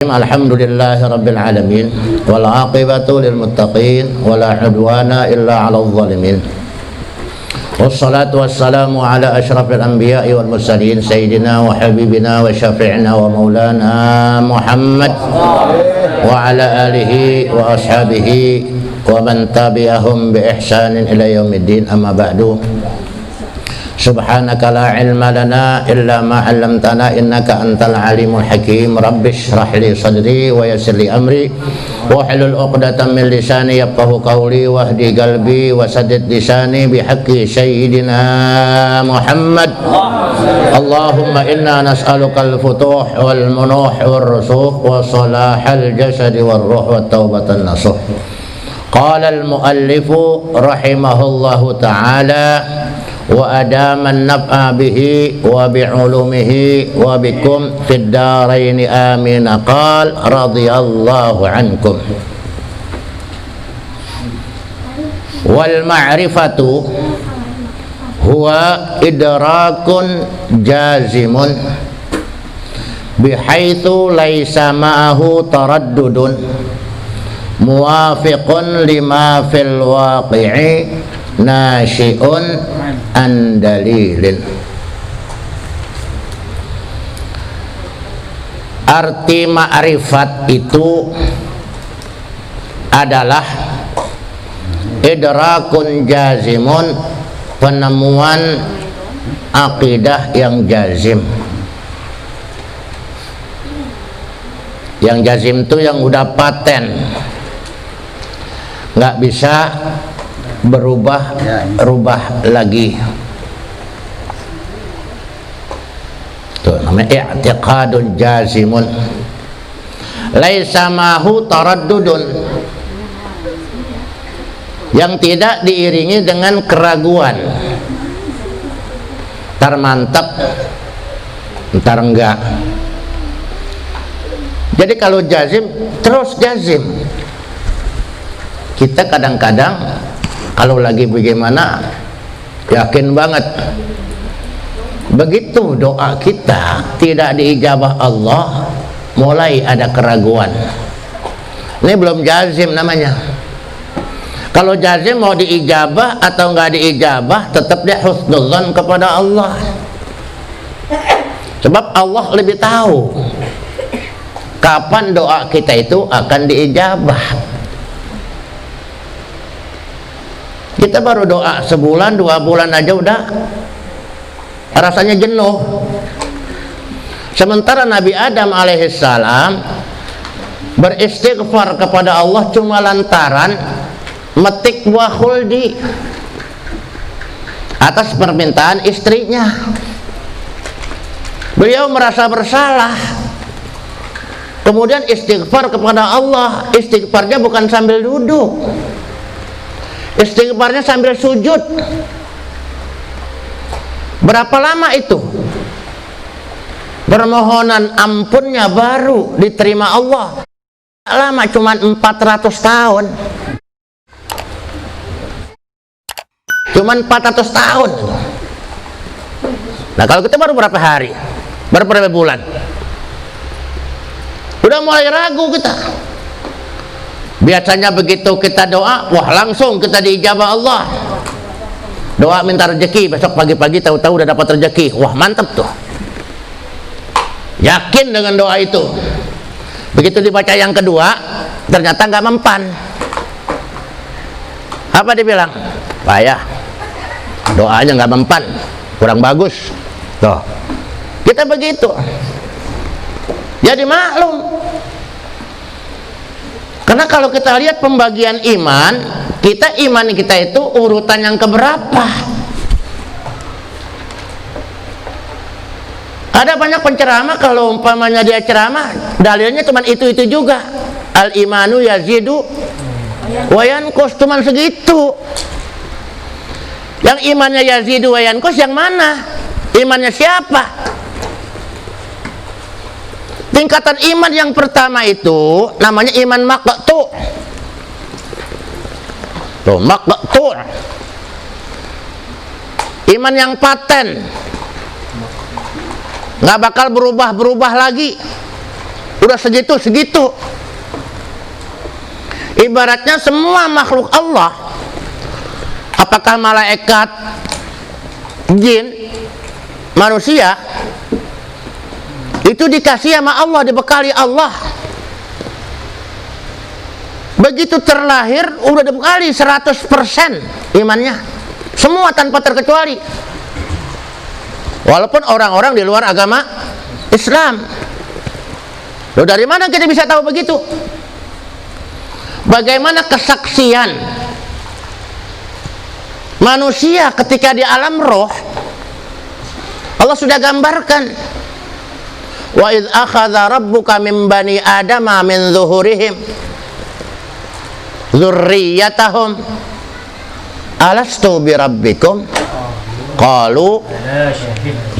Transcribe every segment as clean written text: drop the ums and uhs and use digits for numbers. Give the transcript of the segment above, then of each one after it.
Alhamdulillahi rabbil alamin wal aqibatu lil muttaqin wala udwana illa 'alal zalimin. Wassalatu wassalamu ala asyrafil anbiya'i wal mursalin sayyidina wa habibina wa syafi'ina wa maulana Muhammad wa ala alihi wa ashabihi wa man tabi'ahum bi ihsanin ila yaumiddin, amma ba'du. Subhanaka la ilma lana illa ma 'allamtana innaka antal alimul hakim. Rabbish shrah li sadri wa yassir li amri wahlul 'uqdatam min lisani yafqahu qawli wahdi qalbi wa saddid lisani bihaqqi sayyidina Muhammad. Allahumma inna nas'aluka al-futuh wal munuh wal rusukh wa salahal jasadi wal ruh wat taubatan nasuh. Qala al-muallifu rahimahullahu ta'ala wa adaman naf'a bihi wa bi'ulumihi wa bikum fid daraini amin. Qal radhiyallahu ankum. Wal ma'rifatu huwa idrakun jazimun bihaitsu laisa ma'ahu taraddudun muwafiqun lima fil waqi'i nasyi'un an dalilin. Arti ma'rifat itu adalah idrakun jazimun, penemuan akidah yang jazim. Yang jazim itu yang udah paten, nggak bisa berubah lagi. Itu namanya i'tiqadun jazimun laisa mahu taraddudun, yang tidak diiringi dengan keraguan. Ntar mantap, ntar enggak. Jadi kalau jazim terus jazim. Kita kadang-kadang kalau lagi bagaimana yakin banget, begitu doa kita tidak diijabah Allah, mulai ada keraguan. Ini belum jazim namanya. Kalau jazim mau diijabah atau nggak diijabah, tetap dia husnudzon kepada Allah. Sebab Allah lebih tahu kapan doa kita itu akan diijabah. Kita baru doa sebulan, 2 bulan aja udah rasanya jenuh. Sementara Nabi Adam alaihissalam beristighfar kepada Allah cuma lantaran metik buah khuldi atas permintaan istrinya. Beliau merasa bersalah, kemudian istighfar kepada Allah. Istighfarnya bukan sambil duduk, istighfarnya sambil sujud. Berapa lama itu? Permohonan ampunnya baru diterima Allah. Lama, cuma 400 tahun. Cuman 400 tahun. Nah, kalau kita baru berapa hari? Baru berapa bulan? Udah mulai ragu kita. Biasanya begitu kita doa, wah langsung kita diijabah Allah. Doa minta rezeki, besok pagi-pagi tahu-tahu udah dapat rezeki. Wah mantap tuh. Yakin dengan doa itu. Begitu dibaca yang kedua, ternyata nggak mempan. Apa dibilang? Payah. Doanya nggak mempan, kurang bagus. Tuh. Kita begitu. Jadi maklum. Karena kalau kita lihat pembagian iman kita itu urutan yang keberapa? Ada banyak penceramah, kalau umpamanya dia ceramah, dalilnya cuma itu-itu juga. Al-imanu yazidu wa yanqus, cuma segitu. Yang imannya yazidu wa yanqus yang mana? Imannya siapa? Tingkatan iman yang pertama itu namanya iman maqtu'. Tuh, maqtu'. Iman yang paten, nggak bakal berubah lagi. udah segitu. Ibaratnya semua makhluk Allah, apakah malaikat, jin, manusia, itu dikasih sama Allah, dibekali Allah. Begitu terlahir udah dibekali 100% imannya, semua tanpa terkecuali. Walaupun orang-orang di luar agama Islam. Loh, dari mana kita bisa tahu begitu? Bagaimana kesaksian manusia ketika di alam roh? Allah sudah gambarkan, wa idz akhadha rabbuka min bani adama min zuhurihim dzurriyyatahum alastu bi rabbikum qalu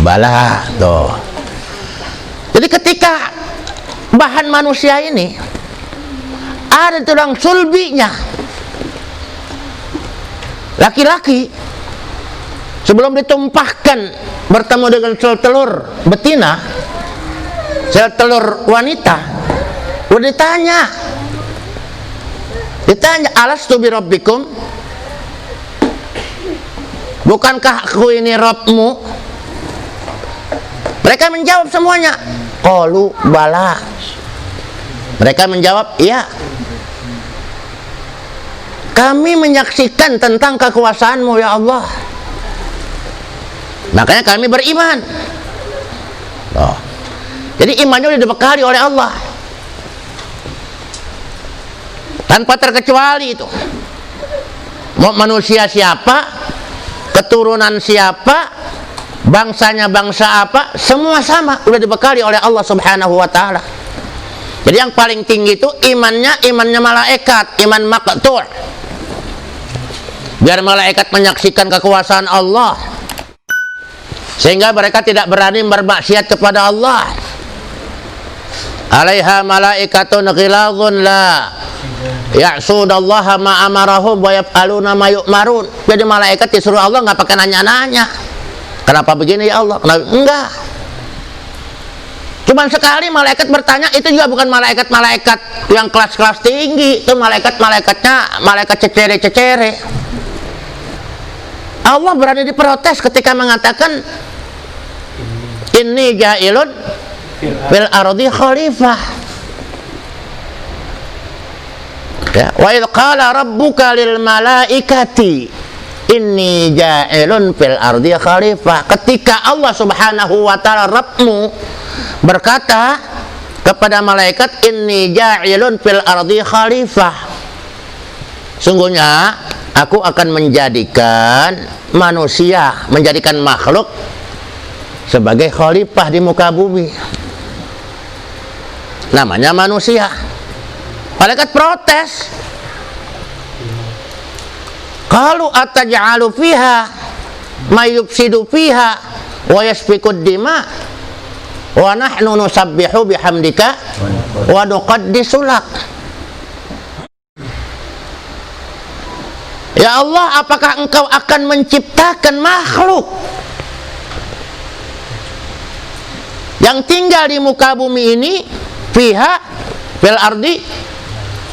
bala. Tuh. Jadi ketika bahan manusia ini ada tulang sulbinya laki-laki, sebelum ditumpahkan bertemu dengan sel telur betina, sel telur wanita, udah ditanya alastu bi rabbikum, bukankah aku ini Rabbmu? Mereka menjawab semuanya, qalu bala. Mereka menjawab, iya, kami menyaksikan tentang kekuasaanmu ya Allah, makanya kami beriman. Oh. Jadi imannya sudah dibekali oleh Allah tanpa terkecuali. Itu mau manusia siapa, keturunan siapa, bangsanya bangsa apa, semua sama, sudah dibekali oleh Allah Subhanahu wa ta'ala. Jadi yang paling tinggi itu imannya malaikat, iman maqtu'. Biar malaikat menyaksikan kekuasaan Allah, sehingga mereka tidak berani bermaksiat kepada Allah. Alaiha malaikatun ghilazun la ya'sudallaha ma amarahum wa yaf'aluna ma yu'marun. Jadi malaikat disuruh Allah nggak pakai nanya-nanya, kenapa begini ya Allah? Enggak. Cuman sekali malaikat bertanya, itu juga bukan malaikat-malaikat yang kelas-kelas tinggi, itu malaikat-malaikatnya malaikat cecere-cecere. Allah berani diprotes ketika mengatakan inni ja'ilun fil ardi khalifah. Ya, wa idz qala rabbuka lil malaikati inni ja'ilun fil ardi khalifah. Ketika Allah Subhanahu wa ta'ala Rabbmu berkata kepada malaikat, inni ja'ilun fil ardi khalifah, sungguhnya aku akan menjadikan manusia, menjadikan makhluk sebagai khalifah di muka bumi, namanya manusia. Malaikat protes, qalu ataj'alu fiha may yufsidu fiha wa yasfikud dima wa nahnu nusabbihu bihamdika wa nuqaddisu lak. Ya Allah, apakah engkau akan menciptakan makhluk yang tinggal di muka bumi ini, fiha fil ardi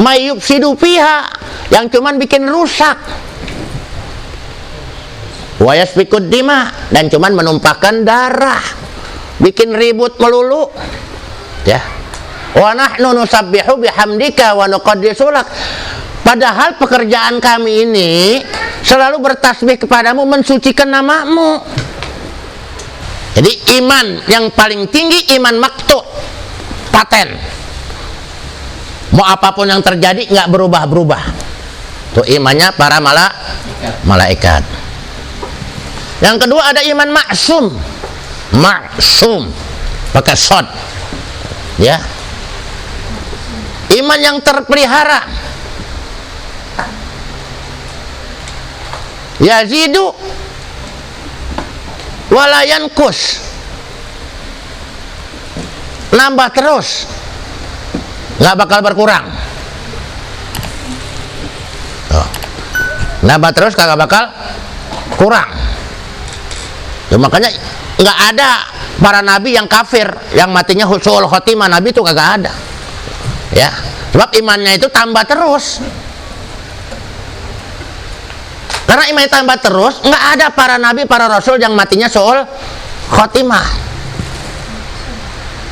may yufsidu fiha, yang cuman bikin rusak, wa yasfikud dima, dan cuman menumpahkan darah, bikin ribut melulu, ya. Wa nahnu nusabbihu bihamdika wa nuqaddisu lak. Padahal pekerjaan kami ini selalu bertasbih kepadamu, mensucikan namamu. Jadi iman yang paling tinggi iman maqtu', paten. Mau apapun yang terjadi nggak berubah-berubah. Itu imannya para malaikat. Yang kedua ada iman maksum. Maksum pakai shod, ya, iman yang terpelihara. Yazidu wala yankus, nambah terus, nggak bakal berkurang. Nambah terus kagak bakal kurang. Ya, makanya nggak ada para nabi yang kafir, yang matinya husnul khotimah. Nabi itu kagak ada. Ya, sebab imannya itu tambah terus. Karena imannya tambah terus, nggak ada para nabi, para rasul yang matinya husnul khotimah.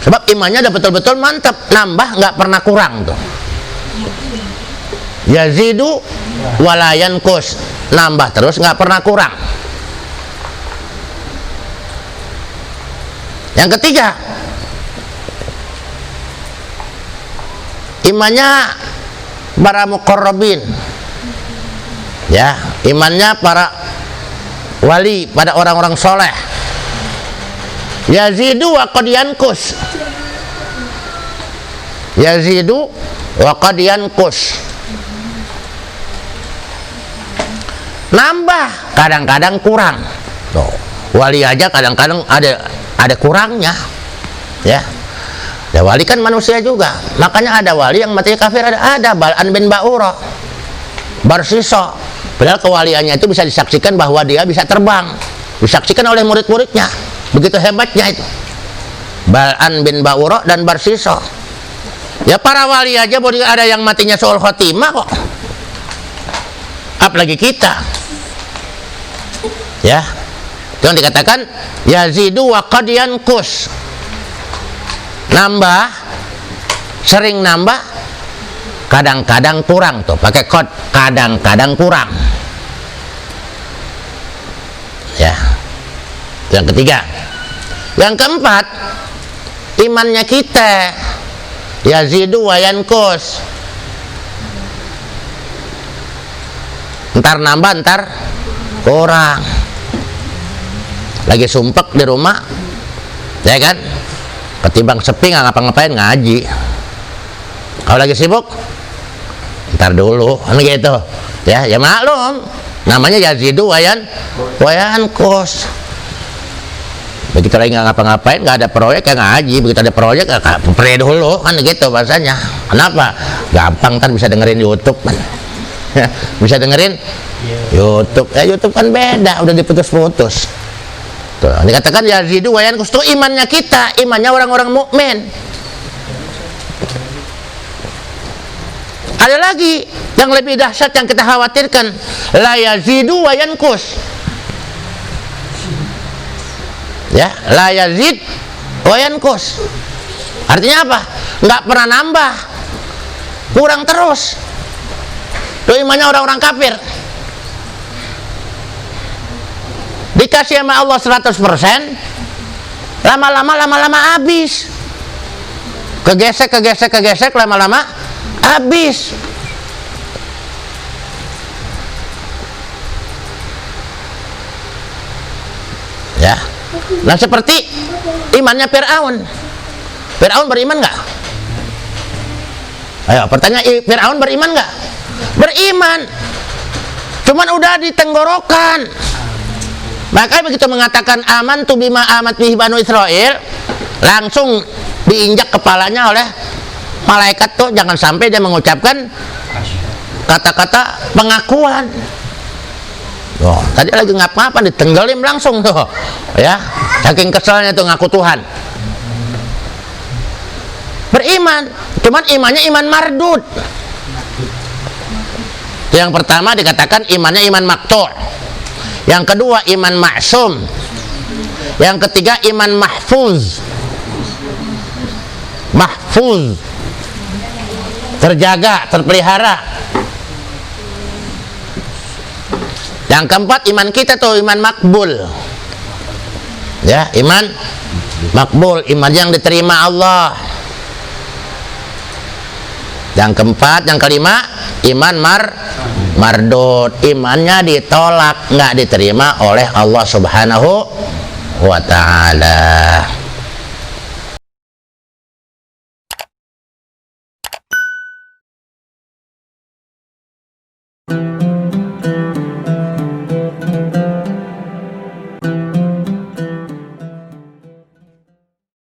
Sebab imannya udah betul-betul mantap, nambah, nggak pernah kurang tuh. Yazidu walayan kus, nambah terus, nggak pernah kurang. Yang ketiga, imannya para muqarrabin, ya, imannya para wali, pada orang-orang soleh. Yazidu wa qad yanqus, yazidu wa qad yanqus, nambah, kadang-kadang kurang. Tuh, wali aja kadang-kadang ada kurangnya, ya. Ya, wali kan manusia juga, makanya ada wali yang matinya kafir, ada Bal'an bin Ba'ura, Barsiso. Padahal kewaliannya itu bisa disaksikan bahwa dia bisa terbang, disaksikan oleh murid-muridnya, begitu hebatnya itu Bal'an bin Ba'ura dan Barsiso. Ya, para wali aja boleh ada yang matinya husnul khotimah kok, apalagi kita, ya. Itu yang dikatakan yazidu wa qad yanqus, nambah, sering nambah, kadang-kadang kurang. Tuh pakai qad, kadang-kadang kurang, ya. Itu yang ketiga. Yang keempat, imannya kita yazidu wa yanqus, ntar nambah, ntar kurang. Lagi sumpek di rumah, ya kan, ketimbang sepi nggak ngapa-ngapain, ngaji. Kalau lagi sibuk, ntar dulu, kan gitu, ya. Ya maklum, namanya yazidu wayan kus. Begitu lagi nggak ngapa-ngapain, nggak ada proyek, ya ngaji. Begitu ada proyek, ya pray dulu, kan gitu bahasanya. Kenapa? Gampang, kan bisa dengerin YouTube kan. Bisa dengerin YouTube. Ya YouTube kan beda, udah diputus-putus. Tuh, dikatakan yazidu wa yanqus, itu imannya kita, imannya orang-orang mukmin. Ada lagi yang lebih dahsyat yang kita khawatirkan, la yazidu wa yanqus. Ya, la yazid wa yanqus. Artinya apa? Nggak pernah nambah, kurang terus. Itu imannya orang-orang kafir. Dikasih sama Allah 100%, lama-lama habis. Kegesek, lama-lama habis. Ya. Nah, seperti imannya Fir'aun. Fir'aun beriman nggak? Ayo, pertanyaan, Fir'aun beriman nggak? Beriman. Cuman udah di tenggorokan. Makanya begitu mengatakan amantu bima amat bihi Banu Israil, langsung diinjak kepalanya oleh malaikat. Tuh jangan sampai dia mengucapkan kata-kata pengakuan. Oh, tadi lagi ngapa-ngapa ditenggelim langsung tuh, ya. Saking keselnya tuh ngaku Tuhan. Beriman, cuman imannya iman mardud. Yang pertama dikatakan imannya iman maktur. Yang kedua iman maksum. Yang ketiga iman mahfuz. Mahfuz, terjaga, terpelihara. Yang keempat iman kita tuh iman makbul. Ya, iman makbul, iman yang diterima Allah. Yang keempat, yang kelima iman mardud, imannya ditolak, nggak diterima oleh Allah Subhanahu wa ta'ala.